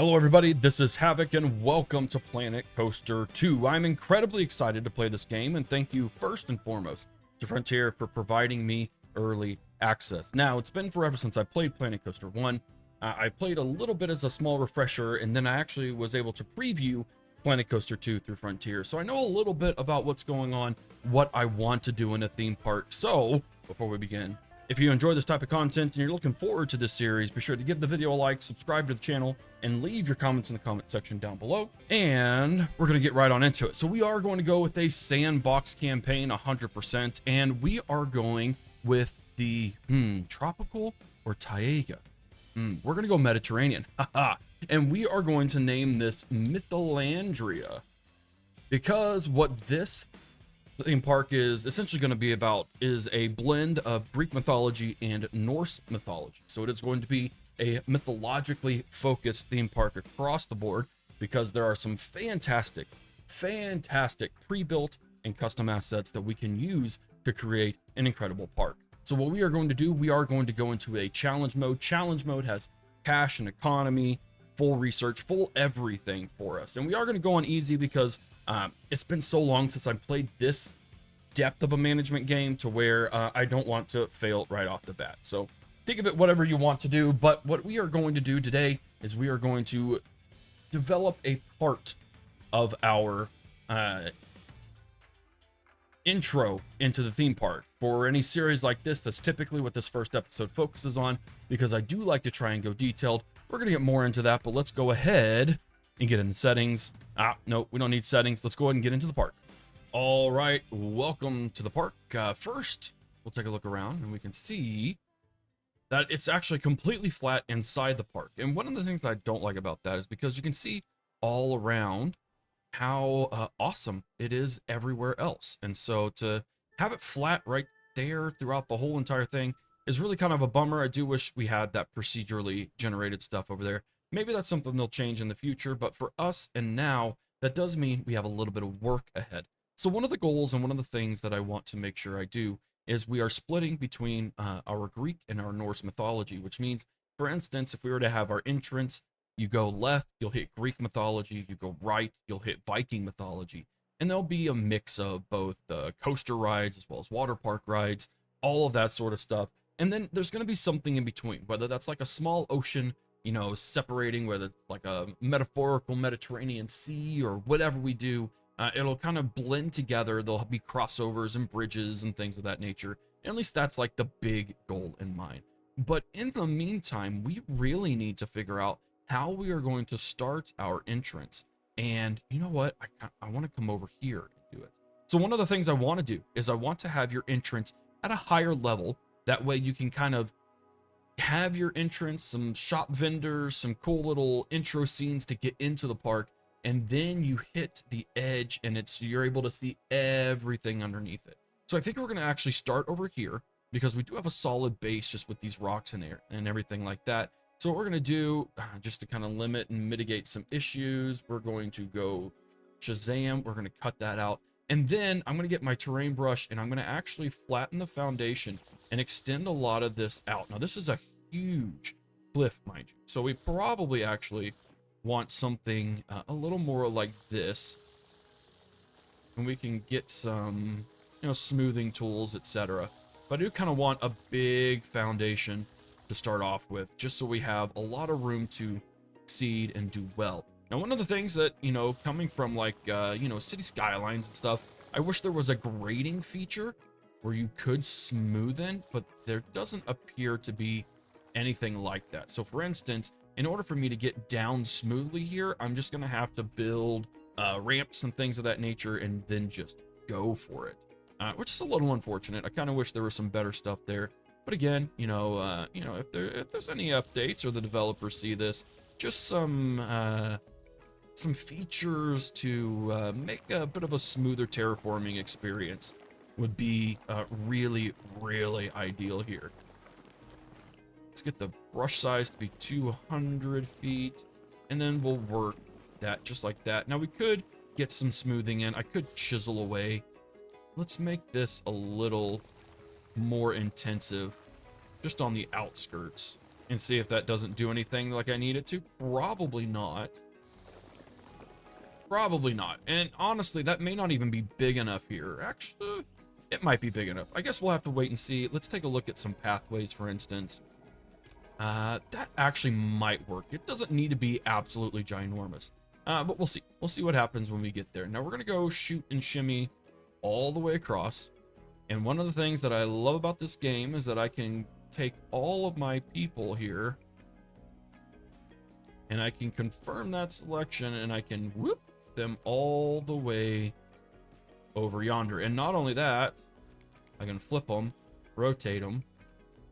Hello everybody, this is Havoc and welcome to Planet Coaster 2. I'm incredibly excited to play this game and thank you first and foremost to Frontier for providing me early access. Now, it's been forever since I played Planet Coaster 1. I played a little bit as a small refresher and then I actually was able to preview Planet Coaster 2 through Frontier. So I know a little bit about what's going on, what I want to do in a theme park. So, before we begin, if you enjoy this type of content and you're looking forward to this series, be sure to give the video a like, subscribe to the channel, and leave your comments in the comment section down below. And we're going to get right on into it. So we are going to go with a sandbox campaign 100%, and we are going with the tropical or taiga. We're going to go Mediterranean. Haha. And we are going to name this Mytholandria, because what this theme park is essentially going to be about is a blend of Greek mythology and Norse mythology. So it is going to be a mythologically focused theme park across the board, because there are some fantastic pre-built and custom assets that we can use to create an incredible park. So what we are going to do, we are going to go into a challenge mode. Challenge mode has cash and economy, full research, full everything for us. And we are going to go on easy because it's been so long since I played this depth of a management game to where I don't want to fail right off the bat. So think of it whatever you want to do, but what we are going to do today is we are going to develop a part of our intro into the theme park. For any series like this, that's typically what this first episode focuses on, because I do like to try and go detailed. We're going to get more into that, but let's go ahead and get in the settings. No, we don't need settings. Let's go ahead and get into the park. All right, welcome to the park. First, we'll take a look around and we can see that it's actually completely flat inside the park. And one of the things I don't like about that is because you can see all around how awesome it is everywhere else. And so to have it flat right there throughout the whole entire thing is really kind of a bummer. I do wish we had that procedurally generated stuff over there. Maybe that's something they'll change in the future, but for us and now, that does mean we have a little bit of work ahead. So one of the goals and one of the things that I want to make sure I do is we are splitting between our Greek and our Norse mythology, which means, for instance, if we were to have our entrance, you go left, you'll hit Greek mythology, you go right, you'll hit Viking mythology, and there'll be a mix of both coaster rides as well as water park rides, all of that sort of stuff. And then there's going to be something in between, whether that's like a small ocean, you know, separating, whether it's like a metaphorical Mediterranean Sea or whatever we do. It'll kind of blend together. There'll be crossovers and bridges and things of that nature. At least that's like the big goal in mind. But in the meantime, we really need to figure out how we are going to start our entrance. And you know what? I want to come over here and do it. So one of the things I want to do is I want to have your entrance at a higher level. That way you can kind of have your entrance, some shop vendors, some cool little intro scenes to get into the park, and then you hit the edge and you're able to see everything underneath it. So I think we're going to actually start over here, because we do have a solid base just with these rocks in there and everything like that. So what we're going to do, just to kind of limit and mitigate some issues, we're going to go Shazam. We're going to cut that out. And then I'm going to get my terrain brush and I'm going to actually flatten the foundation and extend a lot of this out. Now this is a huge cliff, mind you. So we probably actually want something a little more like this. And we can get some, you know, smoothing tools, etc. But I do kind of want a big foundation to start off with, just so we have a lot of room to succeed and do well. Now, one of the things that, you know, coming from like, you know, city skylines and stuff, I wish there was a grading feature where you could smoothen, but there doesn't appear to be anything like that. So for instance, in order for me to get down smoothly here, I'm just going to have to build ramps and things of that nature and then just go for it, which is a little unfortunate. I kind of wish there was some better stuff there. But again, you know, if there's any updates or the developers see this, just some features to make a bit of a smoother terraforming experience would be really, really ideal here. Let's get the brush size to be 200 feet, and then we'll work that just like that. Now we could get some smoothing in. I could chisel away. Let's make this a little more intensive just on the outskirts. and see if that doesn't do anything like I need it to. Probably not. Probably not. And honestly, that may not even be big enough here. Actually, it might be big enough. I guess we'll have to wait and see. Let's take a look at some pathways, for instance. That actually might work. It doesn't need to be absolutely ginormous. But we'll see. We'll see what happens when we get there. Now we're going to go shoot and shimmy all the way across. And one of the things that I love about this game is that I can take all of my people here and I can confirm that selection and I can whoop them all the way over yonder. And not only that, I can flip them, rotate them,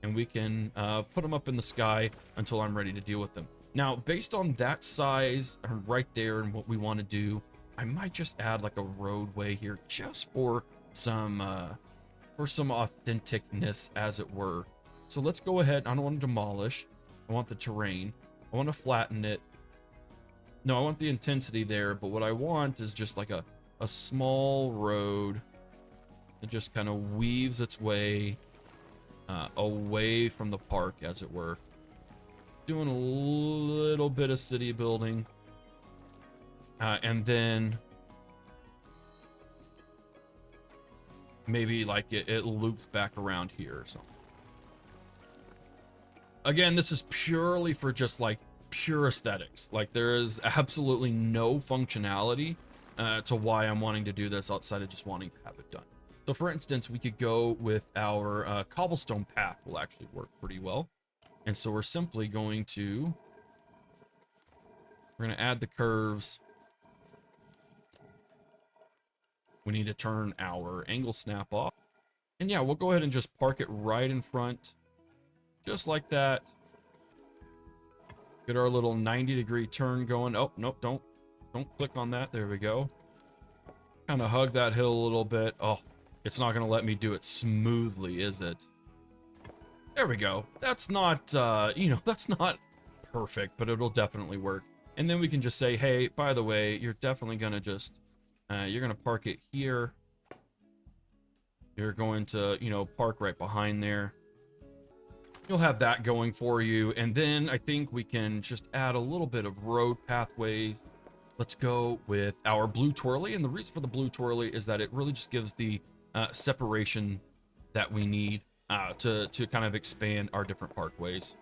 and we can put them up in the sky until I'm ready to deal with them. Now, based on that size right there and what we want to do, I might just add like a roadway here just for some authenticness, as it were. So let's go ahead. I don't want to demolish. I want the terrain. I want to flatten it. No, I want the intensity there, but what I want is just like a small road that just kind of weaves its way away from the park, as it were. Doing a little bit of city building. And then maybe like it loops back around here or something. Again, this is purely for just like pure aesthetics. Like there is absolutely no functionality to why I'm wanting to do this outside of just wanting to have it done. So for instance, we could go with our cobblestone path will actually work pretty well. And so we're simply going to add the curves. We need to turn our angle snap off. And yeah, we'll go ahead and just park it right in front. Just like that. Get our little 90-degree turn going. Oh, nope, don't click on that. There we go. Kind of hug that hill a little bit. Oh, it's not going to let me do it smoothly, is it? There we go. That's not, that's not perfect, but it'll definitely work. And then we can just say, hey, by the way, you're definitely going to just, you're going to park it here. You're going to, park right behind there. You'll have that going for you. And then I think we can just add a little bit of road pathway. Let's go with our blue twirly. And the reason for the blue twirly is that it really just gives the separation that we need to kind of expand our different parkways.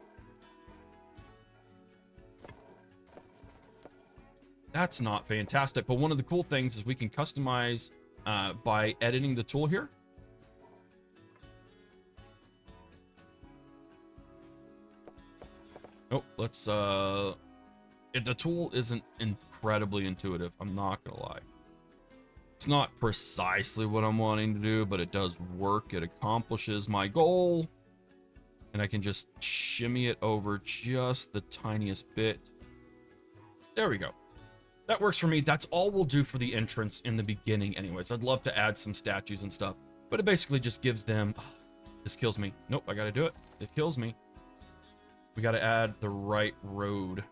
That's not fantastic, but one of the cool things is we can customize by editing the tool here. Oh, let's the tool isn't incredibly intuitive, I'm not gonna lie. It's not precisely what I'm wanting to do, but it does work. It accomplishes my goal. And I can just shimmy it over just the tiniest bit. There we go. That works for me. That's all we'll do for the entrance in the beginning anyways. I'd love to add some statues and stuff, but it basically just gives them... Oh, this kills me. Nope, I gotta do it. It kills me. We gotta add the right road.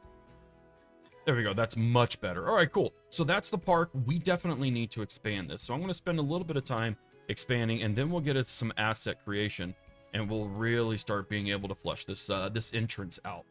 There we go. That's much better. All right, cool. So that's the park. We definitely need to expand this. So I'm going to spend a little bit of time expanding, and then we'll get into some asset creation, and we'll really start being able to flesh this this entrance out.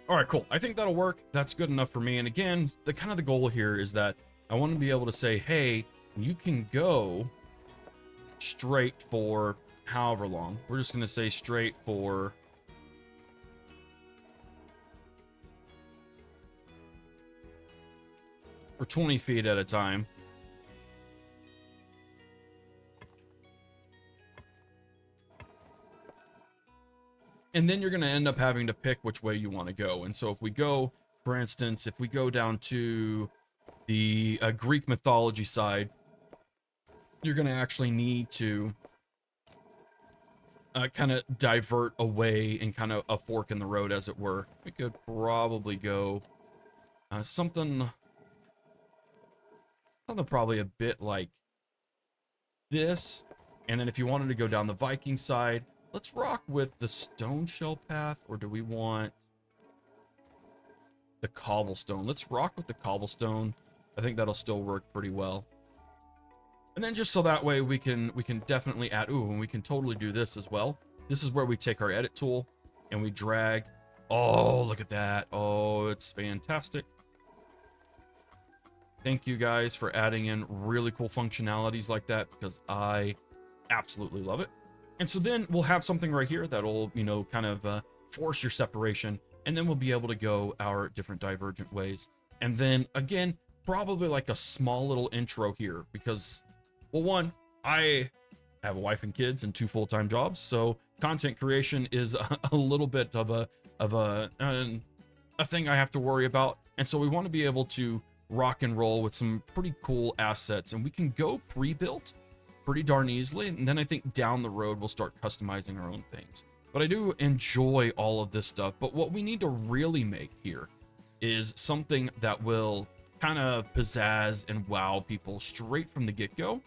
All right, cool. I think that'll work. That's good enough for me. And again, the goal here is that I want to be able to say, hey, you can go straight for however long. We're just going to say straight for 20 feet at a time. And then you're going to end up having to pick which way you want to go. And so if we go, for instance, if we go down to the Greek mythology side, you're going to actually need to kind of divert away and kind of a fork in the road, as it were. We could probably go something probably a bit like this. And then if you wanted to go down the Viking side, let's rock with the stone shell path, or do we want the cobblestone? Let's rock with the cobblestone. I think that'll still work pretty well. And then just so that way we can definitely add, ooh, and we can totally do this as well. This is where we take our edit tool and we drag. Oh, look at that. Oh, it's fantastic. Thank you guys for adding in really cool functionalities like that, because I absolutely love it. And so then we'll have something right here that'll, you know, kind of force your separation, and then we'll be able to go our different divergent ways. And then again, probably like a small little intro here, because, well, one, I have a wife and kids and 2 full-time jobs, so content creation is a little bit of a thing I have to worry about. And so we want to be able to rock and roll with some pretty cool assets, and we can go pre-built pretty darn easily, and then I think down the road we'll start customizing our own things. But I do enjoy all of this stuff, but what we need to really make here is something that will kind of pizzazz and wow people straight from the get-go,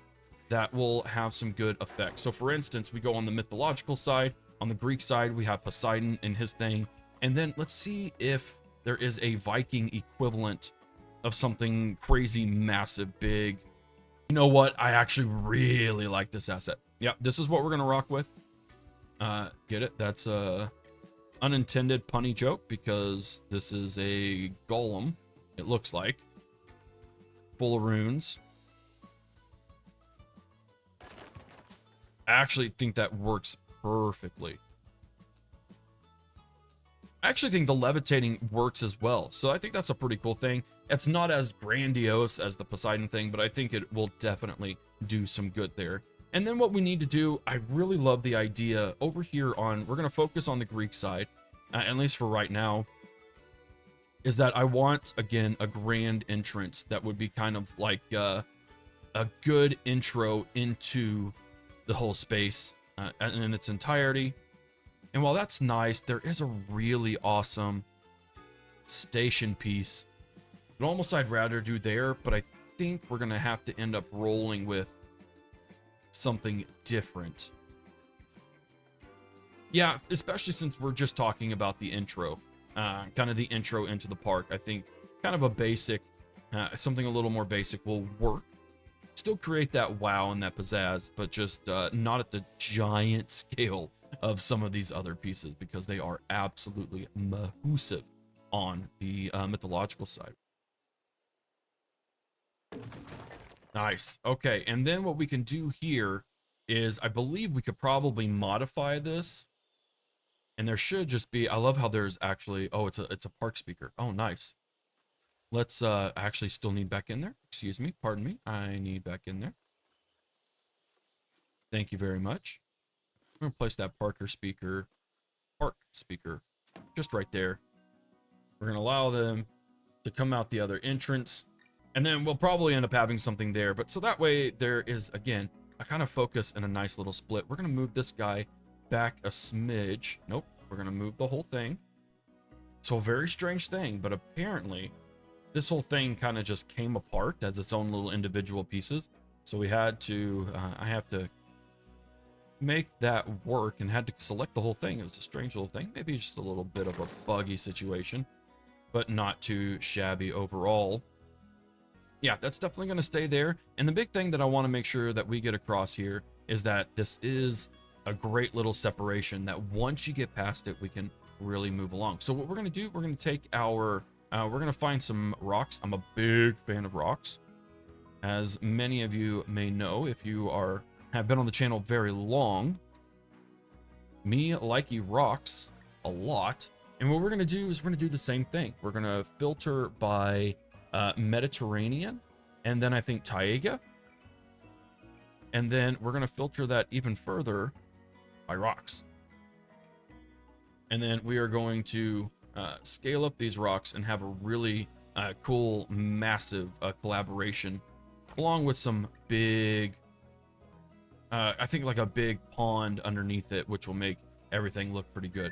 that will have some good effects. So for instance, we go on the mythological side. On the Greek side, we have Poseidon and his thing, and then let's see if there is a Viking equivalent of something crazy, massive, big. You know what? I actually really like this asset. Yeah, this is what we're gonna rock with. Get it? That's a unintended punny joke, because this is a golem, it looks like, full of runes. I actually think that works perfectly. I actually think the levitating works as well, so I think that's a pretty cool thing. It's not as grandiose as the Poseidon thing, but I think it will definitely do some good there. And then what we need to do, I really love the idea over here on, we're going to focus on the Greek side, at least for right now, is that I want, again, a grand entrance that would be kind of like a good intro into the whole space in its entirety. And while that's nice, there is a really awesome station piece that almost I'd rather do there, but I think we're going to have to end up rolling with something different. Yeah, especially since we're just talking about the intro, kind of the intro into the park. I think kind of a basic, something a little more basic will work. Still create that wow and that pizzazz, but just not at the giant scale of some of these other pieces, because they are absolutely massive on the mythological side. Nice. Okay, and then what we can do here is, I believe we could probably modify this, and there should just be, I love how there's actually, oh, it's a park speaker. Oh, nice. Let's actually still need back in there. Excuse me, pardon me. I need back in there. Thank you very much. I'm gonna place that park speaker just right there. We're gonna allow them to come out the other entrance, and then we'll probably end up having something there. But so that way there is, again, a kind of focus and a nice little split. We're gonna move this guy back a smidge. Nope, we're gonna move the whole thing. So a very strange thing, but apparently this whole thing kind of just came apart as its own little individual pieces. So we had to, I have to make that work and had to select the whole thing. It was a strange little thing, maybe just a little bit of a buggy situation, but not too shabby overall. Yeah, that's definitely going to stay there. And the big thing that I want to make sure that we get across here is that this is a great little separation, that once you get past it, we can really move along. So what we're going to do, we're going to take our, we're going to find some rocks. I'm a big fan of rocks, as many of you may know if you have been on the channel very long. Me likey rocks a lot. And what we're going to do is we're going to do the same thing. We're going to filter by Mediterranean, and then I think Taiga, and then we're going to filter that even further by rocks. And then we are going to scale up these rocks and have a really cool, massive collaboration, along with some big, I think like a big pond underneath it, which will make everything look pretty good.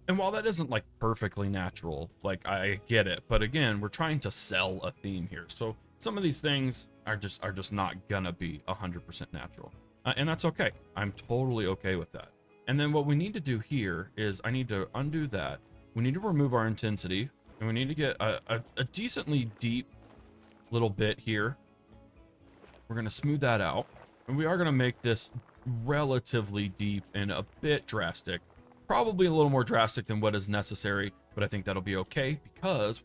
And while that isn't like perfectly natural, like I get it, but again, we're trying to sell a theme here. So some of these things are just not gonna be 100% natural. And that's okay. I'm totally okay with that. And then what we need to do here is I need to undo that. We need to remove our intensity, and we need to get a decently deep little bit here. We're gonna smooth that out. And we are gonna make this relatively deep and a bit drastic. Probably a little more drastic than what is necessary, but I think that'll be okay because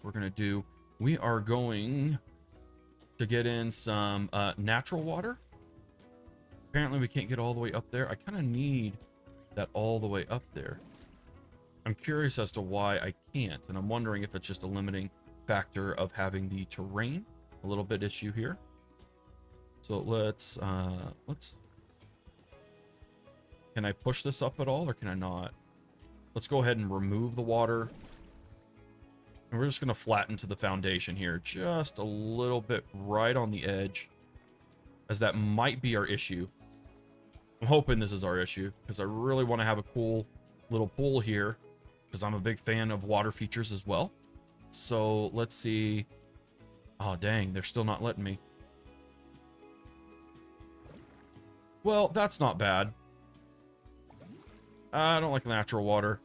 we are going to get in some natural water. Apparently we can't get all the way up there. I kind of need that all the way up there. I'm curious as to why I can't, and I'm wondering if it's just a limiting factor of having the terrain a little bit issue here. So let's can I push this up at all, or can I not? Let's go ahead and remove the water. And we're just going to flatten to the foundation here, just a little bit right on the edge, as that might be our issue. I'm hoping this is our issue, because I really want to have a cool little pool here, because I'm a big fan of water features as well. So let's see. Oh, dang, they're still not letting me. Well, that's not bad. I don't like natural water.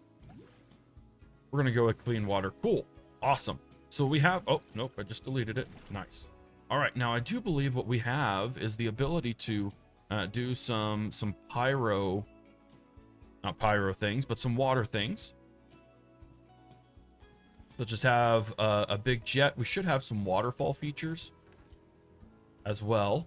We're going to go with clean water. Cool. Awesome. So we have... Oh, nope. I just deleted it. Nice. All right. Now, I do believe what we have is the ability to do some pyro... Not pyro things, but some water things. So just have a big jet. We should have some waterfall features as well.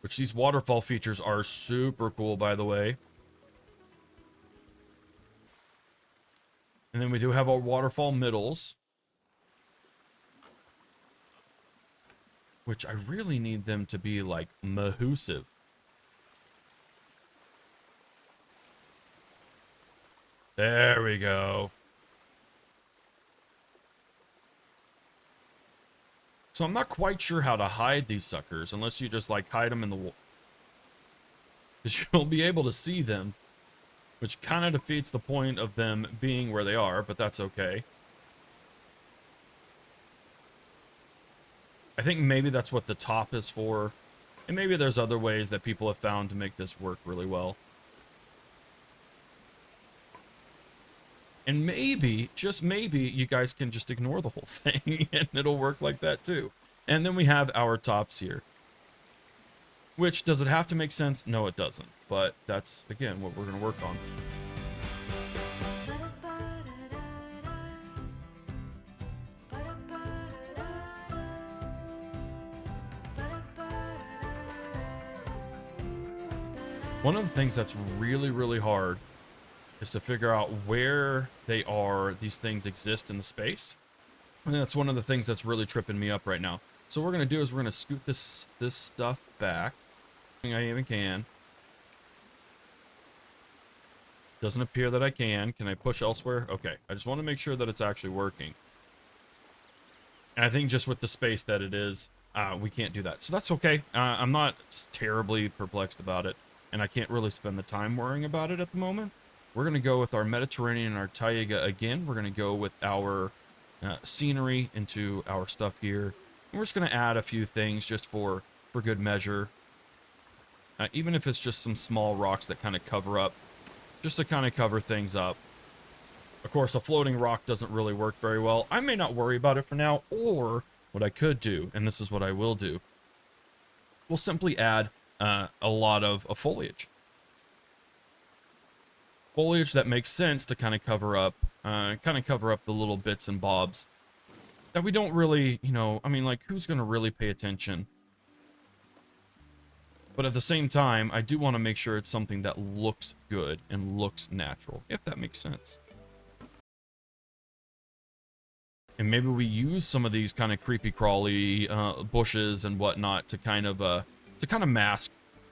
Which these waterfall features are super cool, by the way. And then we do have our waterfall middles, which I really need them to be like massive. There we go. So I'm not quite sure how to hide these suckers, unless you just like hide them in the wall. Because you'll be able to see them, which kind of defeats the point of them being where they are, but that's okay. I think maybe that's what the top is for. And maybe there's other ways that people have found to make this work really well. And maybe, just maybe, you guys can just ignore the whole thing and it'll work like that too. And then we have our tops here. Which, does it have to make sense? No, it doesn't. But that's, again, what we're going to work on. One of the things that's really, really hard is to figure out where these things exist in the space. And that's one of the things that's really tripping me up right now. So what we're going to do is we're going to scoot this stuff back. I even can. Doesn't appear that I can. Can I push elsewhere? Okay. I just want to make sure that it's actually working. And I think just with the space that it is, we can't do that. So that's okay. I'm not terribly perplexed about it. And I can't really spend the time worrying about it at the moment. We're going to go with our Mediterranean and our taiga again. We're going to go with our scenery into our stuff here. And we're just going to add a few things just for good measure. Even if it's just some small rocks that kind of cover up. Just to kind of cover things up. Of course, a floating rock doesn't really work very well. I may not worry about it for now. Or what I could do, and this is what I will do. We'll simply add a lot of foliage. Foliage that makes sense to kind of cover up the little bits and bobs that we don't really, I mean, like, who's going to really pay attention? But at the same time, I do want to make sure it's something that looks good and looks natural, if that makes sense. And maybe we use some of these kind of creepy crawly bushes and whatnot to kind of mask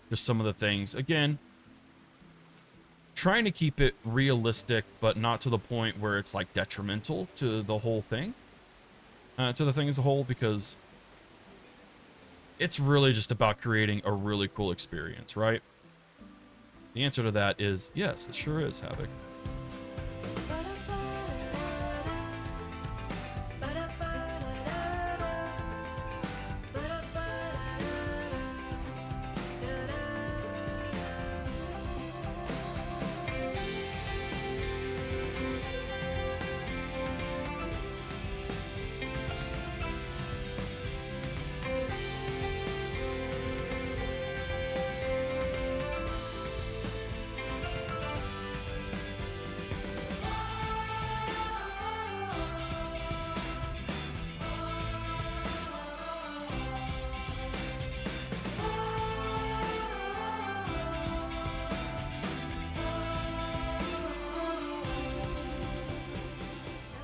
just some of the things. Again, trying to keep it realistic, but not to the point where it's like detrimental to the whole thing, to the thing as a whole, because it's really just about creating a really cool experience, right? The answer to that is yes, it sure is, Havoc.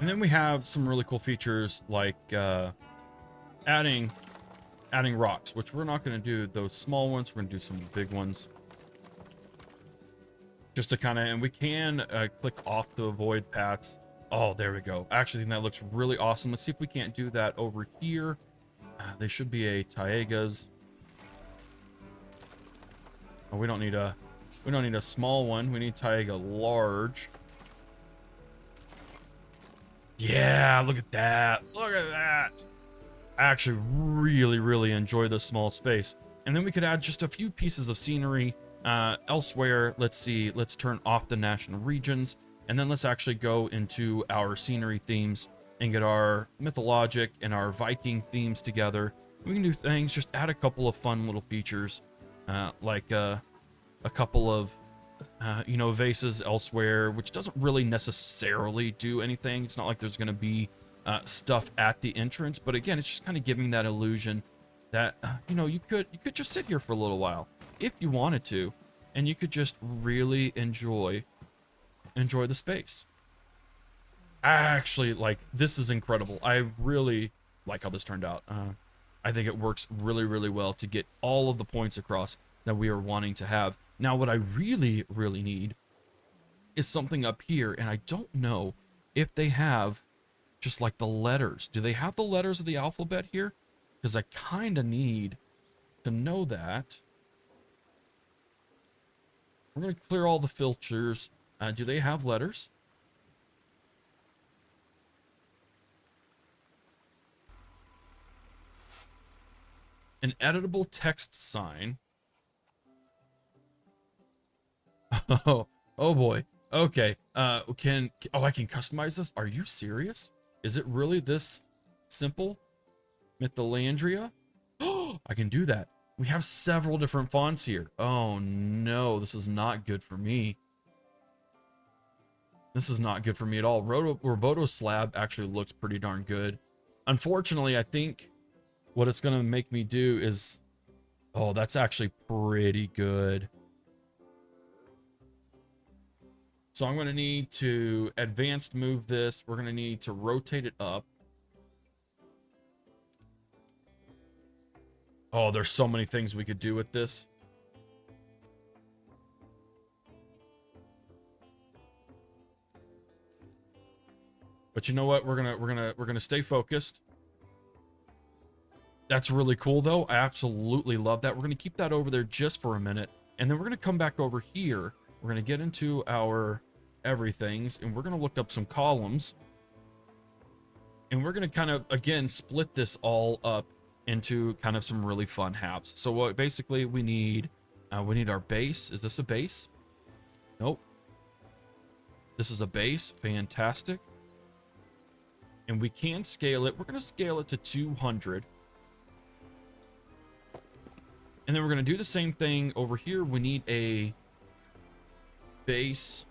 And then we have some really cool features like adding rocks, which we're not going to do those small ones. We're going to do some big ones. Just to kind of, and we can click off to avoid paths. Oh, there we go. I actually think that looks really awesome. Let's see if we can't do that over here. They should be a Taigas. Oh, we don't need a small one. We need Taiga large. Yeah, look at that. Look at that. I actually really enjoy this small space. And then we could add just a few pieces of scenery elsewhere. Let's see. Let's turn off the national regions. And then let's actually go into our scenery themes and get our mythologic and our Viking themes together. We can do things, just add a couple of fun little features, like a couple of vases elsewhere, which doesn't really necessarily do anything. It's not like there's going to be stuff at the entrance, but again, it's just kind of giving that illusion that you could just sit here for a little while if you wanted to, and you could just really enjoy the space. Actually, like, this is incredible. I really like how this turned out. I think it works really well to get all of the points across that we are wanting to have. Now, what I really need is something up here, and I don't know if they have just like the letters. Do they have the letters of the alphabet here? Because I kind of need to know that. We're going to clear all the filters. Do they have letters? An editable text sign. Oh boy. Okay. I can customize this? Are you serious? Is it really this simple? Mytholandria? Oh, I can do that. We have several different fonts here. Oh no, this is not good for me. This is not good for me at all. Roboto Slab actually looks pretty darn good. Unfortunately, I think what it's going to make me do is... Oh, that's actually pretty good. So I'm going to need to advanced move this. We're going to need to rotate it up. Oh, there's so many things we could do with this. But you know what? We're gonna stay focused. That's really cool though. I absolutely love that. We're gonna keep that over there just for a minute, and then we're gonna come back over here. We're gonna get into our everythings, and we're gonna look up some columns, and we're gonna kind of again split this all up into kind of some really fun halves. So what basically we need our base. Is this a base? Nope. This is a base. Fantastic. And we can scale it. We're going to scale it to 200. And then we're going to do the same thing over here. We need a base.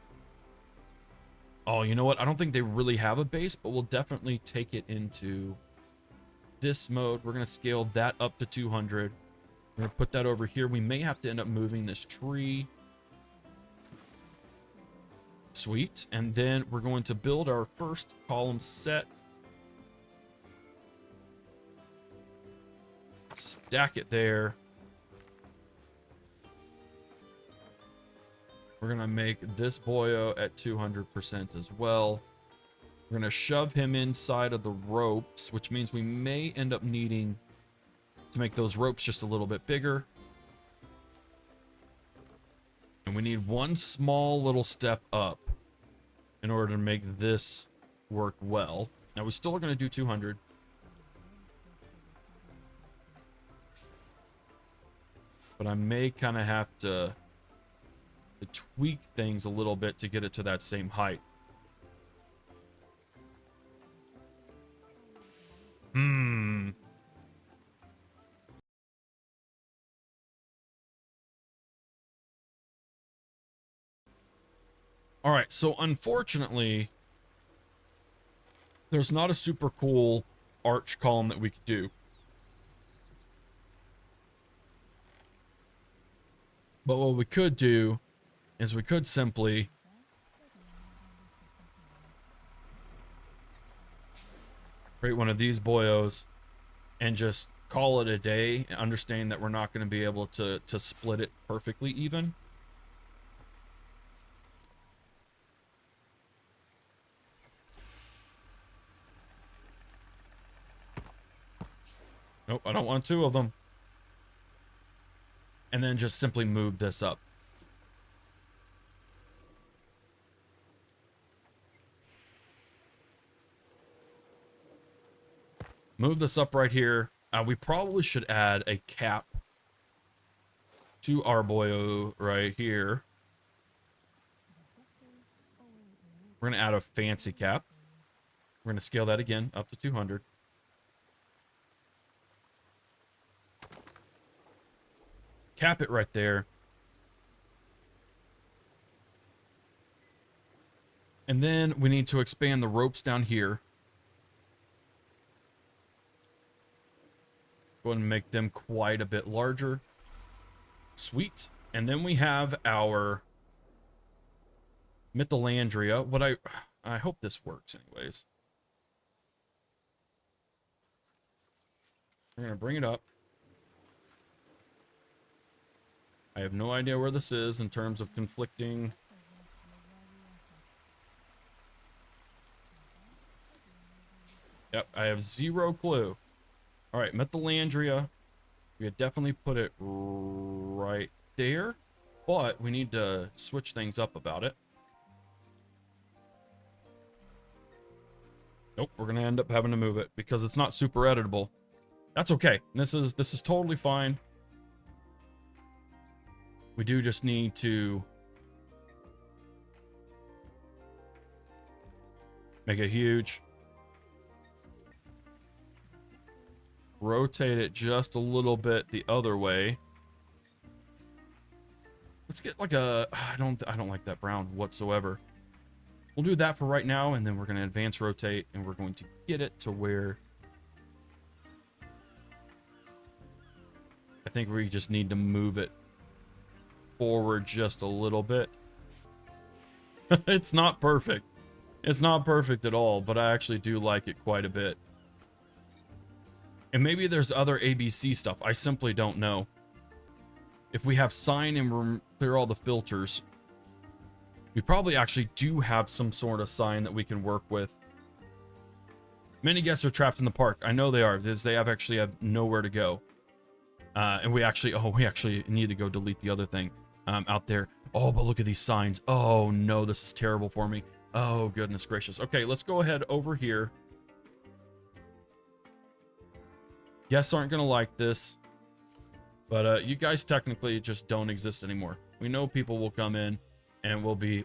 Oh, you know what? I don't think they really have a base, but we'll definitely take it into this mode. We're going to scale that up to 200. We're going to put that over here. We may have to end up moving this tree. Sweet. And then we're going to build our first column set. Stack it there. We're going to make this boyo at 200% as well. We're going to shove him inside of the ropes, which means we may end up needing to make those ropes just a little bit bigger. And we need one small little step up in order to make this work well. Now, we still are going to do 200. But I may kind of have to tweak things a little bit to get it to that same height. All right, so unfortunately, there's not a super cool arch column that we could do. But what we could do is we could simply create one of these boyos and just call it a day, understanding that we're not going to be able to split it perfectly even. Nope, I don't want two of them. And then just simply move this up. Move this up right here. We probably should add a cap to our boyo right here. We're going to add a fancy cap. We're going to scale that again up to 200. Cap it right there. And then we need to expand the ropes down here. Go ahead and make them quite a bit larger. Sweet. And then we have our Mytholandria. What I hope this works anyways. We're going to bring it up. I have no idea where this is in terms of conflicting. Yep, I have zero clue. All right, Mytholandria. We could definitely put it right there, but we need to switch things up about it. Nope, we're gonna end up having to move it because it's not super editable. That's okay. This is totally fine. We do just need to make it huge. Rotate it just a little bit the other way. Let's get like a, I don't like that brown whatsoever. We'll do that for right now, and then we're going to advance rotate, and we're going to get it to where I think we just need to move it forward just a little bit. It's not perfect. It's not perfect at all, but I actually do like it quite a bit. And maybe there's other ABC stuff. I simply don't know. If we have sign and clear all the filters, we probably actually do have some sort of sign that we can work with. Many guests are trapped in the park. I know they are, because they actually have nowhere to go. And we actually need to go delete the other thing out there. Oh, but look at these signs. Oh no, this is terrible for me. Oh goodness gracious. Okay, let's go ahead over here. Guests aren't gonna like this, but you guys technically just don't exist anymore. We know people will come in and we'll be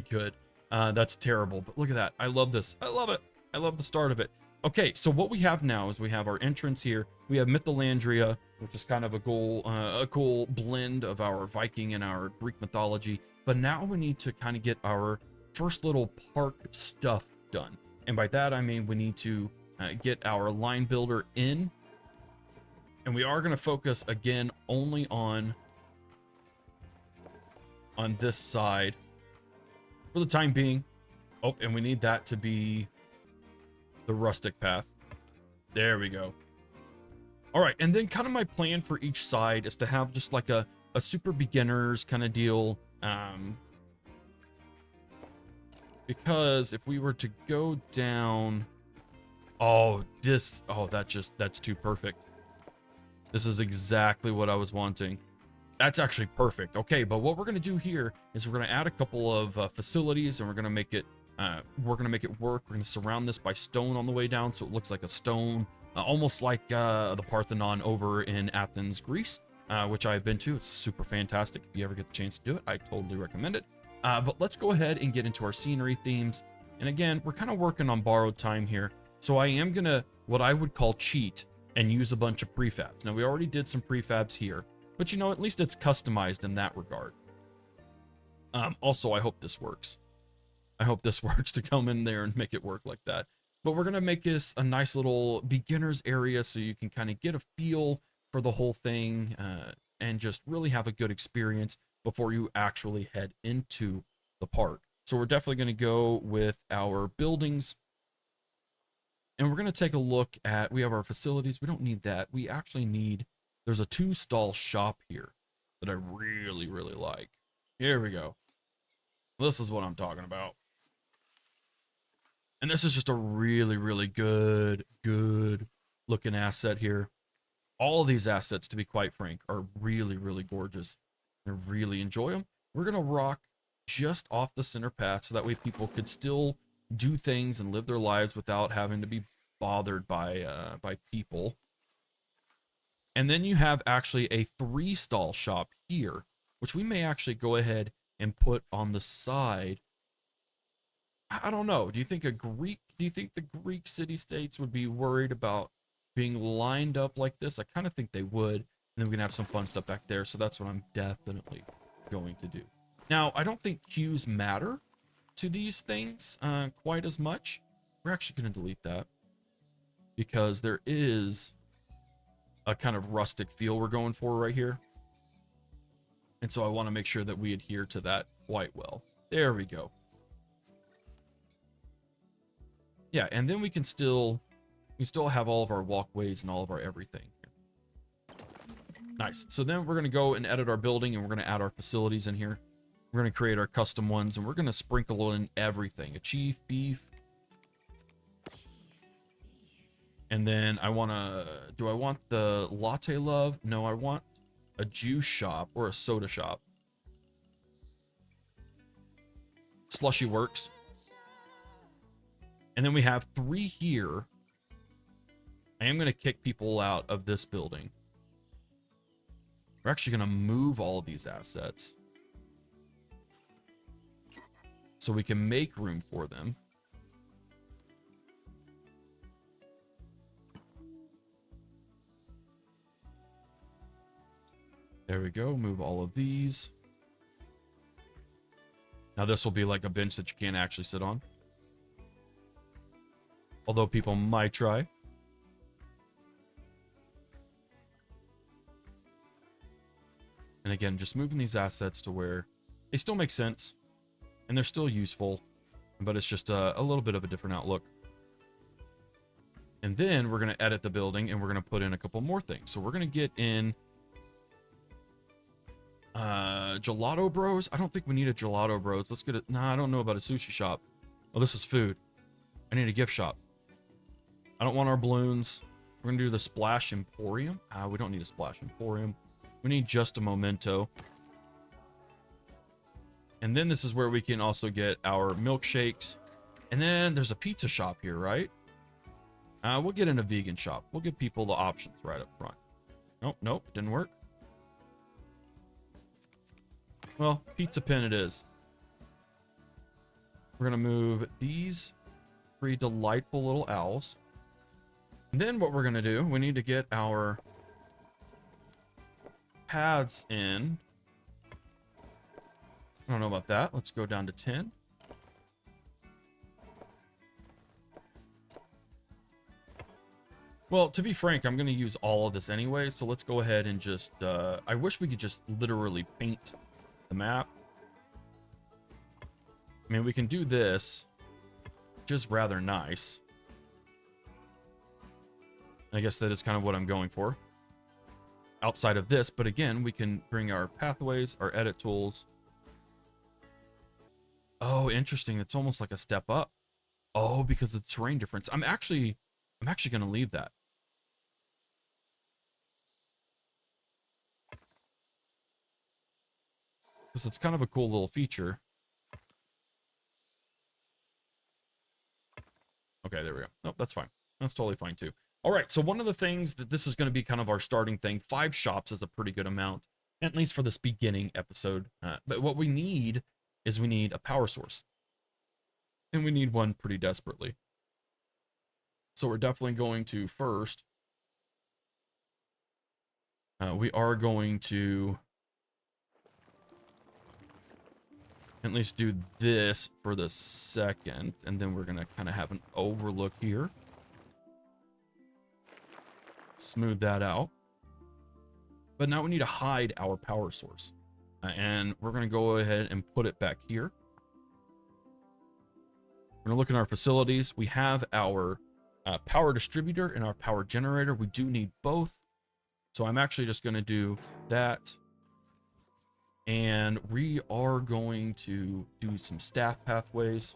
good. That's terrible, but look at that. I love this. I love it. I love the start of it. Okay, so what we have now is we have our entrance here. We have Mytholandria, which is kind of a cool blend of our Viking and our Greek mythology. But now we need to kind of get our first little park stuff done. And by that, I mean we need to get our line builder in. And we are going to focus again only on this side for the time being. Oh, and we need that to be the rustic path. There we go. All right, and then kind of my plan for each side is to have just like a super beginners kind of deal. Because if we were to go down, that's too perfect. This is exactly what I was wanting. That's actually perfect. Okay, but what we're gonna do here is we're gonna add a couple of facilities, and we're gonna make it work. We're gonna surround this by stone on the way down, so it looks like a stone, almost like the Parthenon over in Athens, Greece, which I've been to. It's super fantastic. If you ever get the chance to do it, I totally recommend it. But let's go ahead and get into our scenery themes. And again, we're kind of working on borrowed time here, so I am gonna what I would call cheat and use a bunch of prefabs. Now we already did some prefabs here, but you know, at least it's customized in that regard. Also, I hope this works. I hope this works to come in there and make it work like that. But we're going to make this a nice little beginner's area so you can kind of get a feel for the whole thing and just really have a good experience before you actually head into the park. So we're definitely going to go with our buildings. And we're going to take a look at, we have our facilities. We don't need that. We actually need, there's a 2-stall shop here that I really, really like. Here we go. This is what I'm talking about. And this is just a really, really good looking asset here. All of these assets, to be quite frank, are really, really gorgeous. I really enjoy them. We're going to rock just off the center path so that way people could still do things and live their lives without having to be bothered by people. And then you have actually a 3-stall shop here, which we may actually go ahead and put on the side. I don't know. Do you think the Greek city-states would be worried about being lined up like this? I kind of think they would. And then we can have some fun stuff back there. So that's what I'm definitely going to do. Now, I don't think cues matter to these things quite as much. We're actually going to delete that because there is a kind of rustic feel we're going for right here. And so I want to make sure that we adhere to that quite well. There we go. Yeah, and then we still have all of our walkways and all of our everything here. Nice. So then we're going to go and edit our building, and we're going to add our facilities in here. We're going to create our custom ones, and we're going to sprinkle in everything. A chief, beef. And then do I want the latte love? No, I want a juice shop or a soda shop. Slushy works. And then we have 3 here. I am going to kick people out of this building. We're actually going to move all of these assets so we can make room for them. There we go. Move all of these. Now this will be like a bench that you can't actually sit on. Although people might try. And again, just moving these assets to where they still make sense and they're still useful, but it's just a little bit of a different outlook. And then we're going to edit the building and we're going to put in a couple more things. So we're going to get in Gelato Bros. I don't think we need a Gelato Bros. Let's get it. Nah, I don't know about a sushi shop. Oh, this is food. I need a gift shop. I don't want our balloons. We're going to do the Splash Emporium. We don't need a Splash Emporium. We need just a Memento. And then this is where we can also get our milkshakes. And then there's a pizza shop here, right? We'll get in a vegan shop. We'll give people the options right up front. Nope, it didn't work. Well, pizza pin it is. We're going to move these 3 delightful little owls. And then what we're going to do, we need to get our paths in. I don't know about that. Let's go down to 10. Well, to be frank, I'm going to use all of this anyway, so let's go ahead and just... I wish we could just literally paint the map. I mean, we can do this, which is rather nice. I guess that is kind of what I'm going for. Outside of this, but again, we can bring our pathways, our edit tools. Oh, interesting. It's almost like a step up. Oh, because of the terrain difference. I'm actually going to leave that. because it's kind of a cool little feature. Okay, there we go. Nope, that's fine. That's totally fine too. All right, so one of the things that this is going to be kind of our starting thing, 5 shops is a pretty good amount, at least for this beginning episode. But what we need is we need a power source. And we need one pretty desperately. So we're definitely going to first, we are going to at least do this for the second, and then we're going to kind of have an overlook here. Smooth that out. But now we need to hide our power source. And we're going to go ahead and put it back here. We're going to look in our facilities. We have our power distributor and our power generator. We do need both. So I'm actually just going to do that. And we are going to do some staff pathways.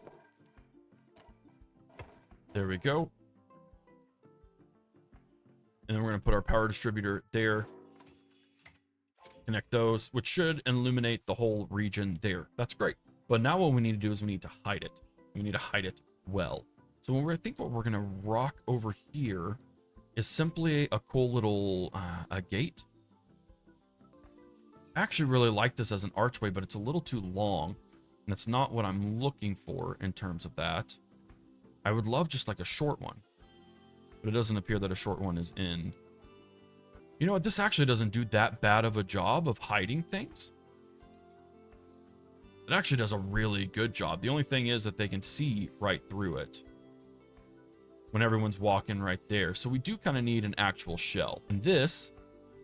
There we go. And then we're going to put our power distributor there. Connect those, which should illuminate the whole region there. That's great. But now what we need to do is we need to hide it. We need to hide it well. So I think what we're going to rock over here is simply a cool little a gate. I actually really like this as an archway, but it's a little too long. And that's not what I'm looking for in terms of that. I would love just like a short one. But it doesn't appear that a short one is in. You know what? This actually doesn't do that bad of a job of hiding things. It actually does a really good job. The only thing is that they can see right through it when everyone's walking right there. So we do kind of need an actual shell. And this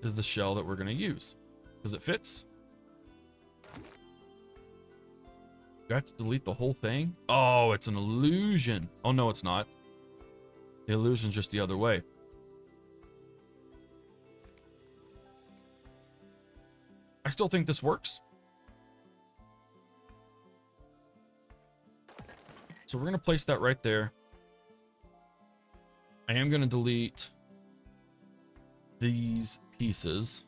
is the shell that we're going to use. Because it fits. Do I have to delete the whole thing? Oh, it's an illusion. Oh, no, it's not. The illusion's just the other way. I still think this works. So we're going to place that right there. I am going to delete these pieces.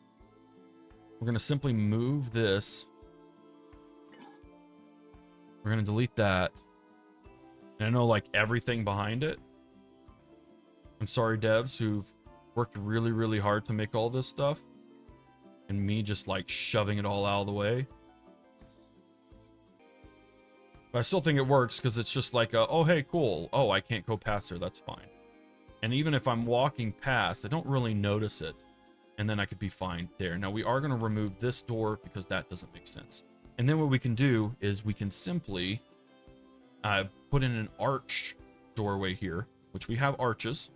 We're going to simply move this. We're going to delete that. And I know like everything behind it. I'm sorry, devs who've worked really, really hard to make all this stuff. And me just like shoving it all out of the way. But I still think it works because it's just like, oh, hey, cool. Oh, I can't go past there. That's fine. And even if I'm walking past, I don't really notice it. And then I could be fine there. Now we are going to remove this door because that doesn't make sense. And then what we can do is we can simply put in an arch doorway here, which we have arches.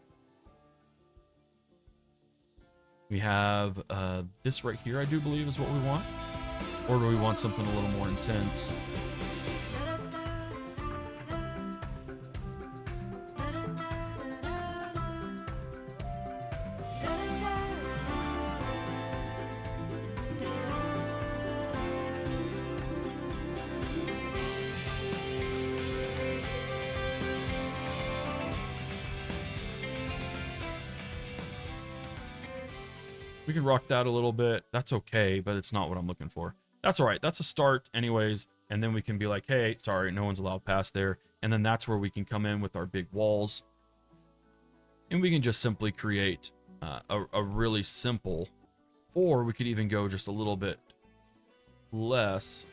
We have this right here, I do believe is what we want. Or do we want something a little more intense? We can rock that a little bit. That's okay, but it's not what I'm looking for. That's all right. That's a start anyways. And then we can be like, hey, sorry, no one's allowed past there. And then that's where we can come in with our big walls. And we can just simply create a really simple, or we could even go just a little bit less.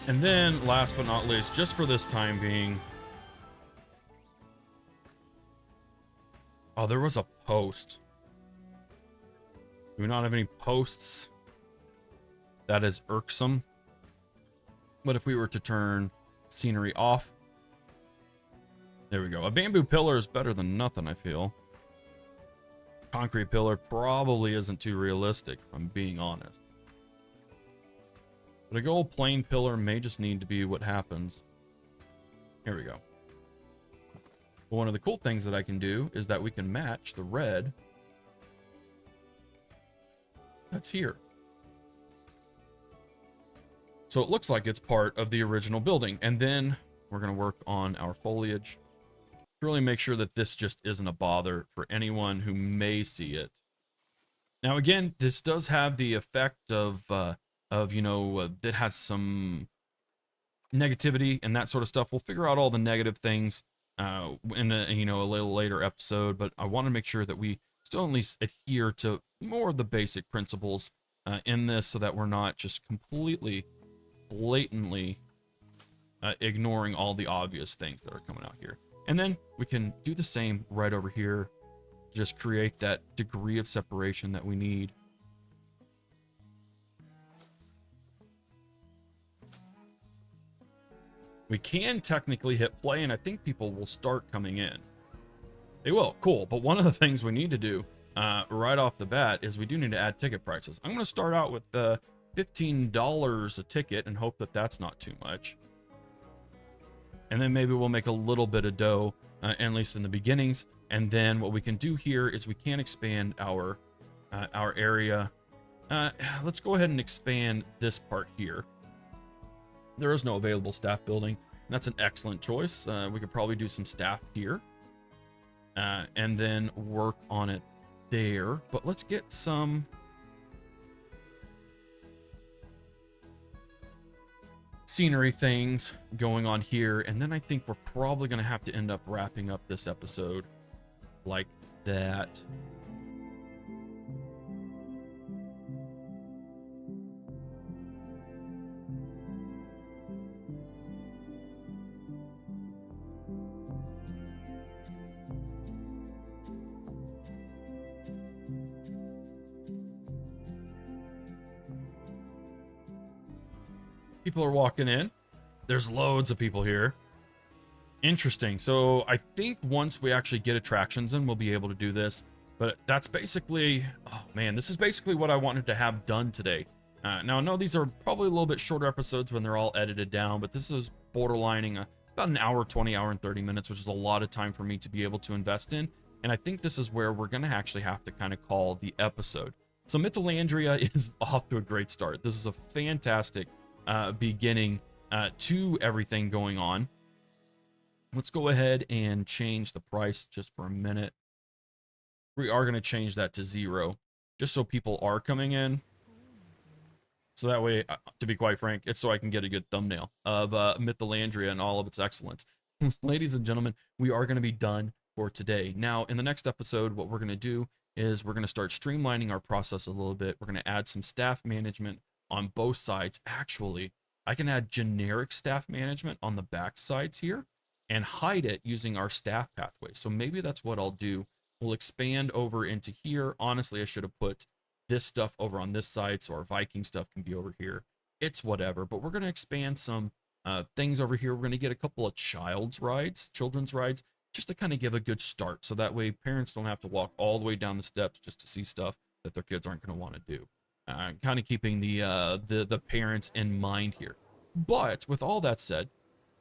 And then, last but not least, just for this time being... Oh, there was a post. Do we not have any posts? That is irksome. But if we were to turn scenery off... There we go. A bamboo pillar is better than nothing, I feel. Concrete pillar probably isn't too realistic, if I'm being honest. But a good old plain pillar may just need to be what happens. Here we go. But one of the cool things that I can do is that we can match the red that's here. So it looks like it's part of the original building. And then we're going to work on our foliage to really make sure that this just isn't a bother for anyone who may see it. Now, again, this does have the effect of it has some negativity and that sort of stuff. We'll figure out all the negative things in a little later episode, but I want to make sure that we still at least adhere to more of the basic principles in this, so that we're not just completely blatantly ignoring all the obvious things that are coming out here. And then we can do the same right over here, just create that degree of separation that we need. We can technically hit play, and I think people will start coming in. They will, cool. But one of the things we need to do right off the bat is we do need to add ticket prices. I'm going to start out with $15 a ticket and hope that that's not too much. And then maybe we'll make a little bit of dough, at least in the beginnings. And then what we can do here is we can expand our area. Let's go ahead and expand this part here. There is no available staff building. That's an excellent choice. We could probably do some staff here and then work on it there. But let's get some scenery things going on here. And then I think we're probably going to have to end up wrapping up this episode like that. People are walking in. There's loads of people here. Interesting. So I think once we actually get attractions in, we'll be able to do this. But that's basically, oh man, this is basically what I wanted to have done today. Now I know these are probably a little bit shorter episodes when they're all edited down, but this is borderlining about an hour, 20 hour and 30 minutes, which is a lot of time for me to be able to invest in. And I think this is where we're going to actually have to kind of call the episode. So Mytholandria is off to a great start. This is a fantastic beginning to everything going on. Let's go ahead and change the price just for a minute. We are going to change that to 0 just so people are coming in. So that way, to be quite frank, it's so I can get a good thumbnail of Mytholandria and all of its excellence. Ladies and gentlemen, we are going to be done for today. Now, in the next episode, what we're going to do is we're going to start streamlining our process a little bit. We're going to add some staff management on both sides. Actually, I can add generic staff management on the back sides here and hide it using our staff pathway. So maybe that's what I'll do. We'll expand over into here. Honestly, I should have put this stuff over on this side so our Viking stuff can be over here. It's whatever, but we're going to expand some things over here. We're going to get a couple of children's rides, just to kind of give a good start. So that way parents don't have to walk all the way down the steps just to see stuff that their kids aren't going to want to do. Kind of keeping the parents in mind here. But with all that said,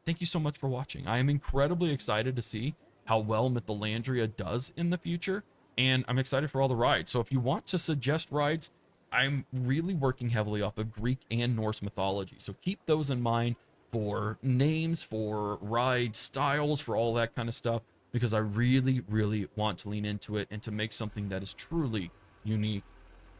thank you so much for watching. I am incredibly excited to see how well Mytholandria does in the future, and I'm excited for all the rides. So if you want to suggest rides, I'm really working heavily off of Greek and Norse mythology. So keep those in mind for names, for ride styles, for all that kind of stuff, because I really, really want to lean into it and to make something that is truly unique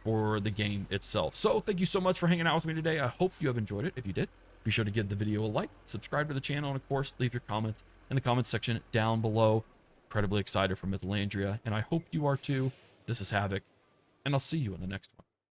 for the game itself. So thank you so much for hanging out with me today. I hope you have enjoyed it. If you did, be sure to give the video a like, subscribe to the channel, and of course, leave your comments in the comments section down below. Incredibly excited for Mytholandria, and I hope you are too. This is Havoc, and I'll see you in the next one.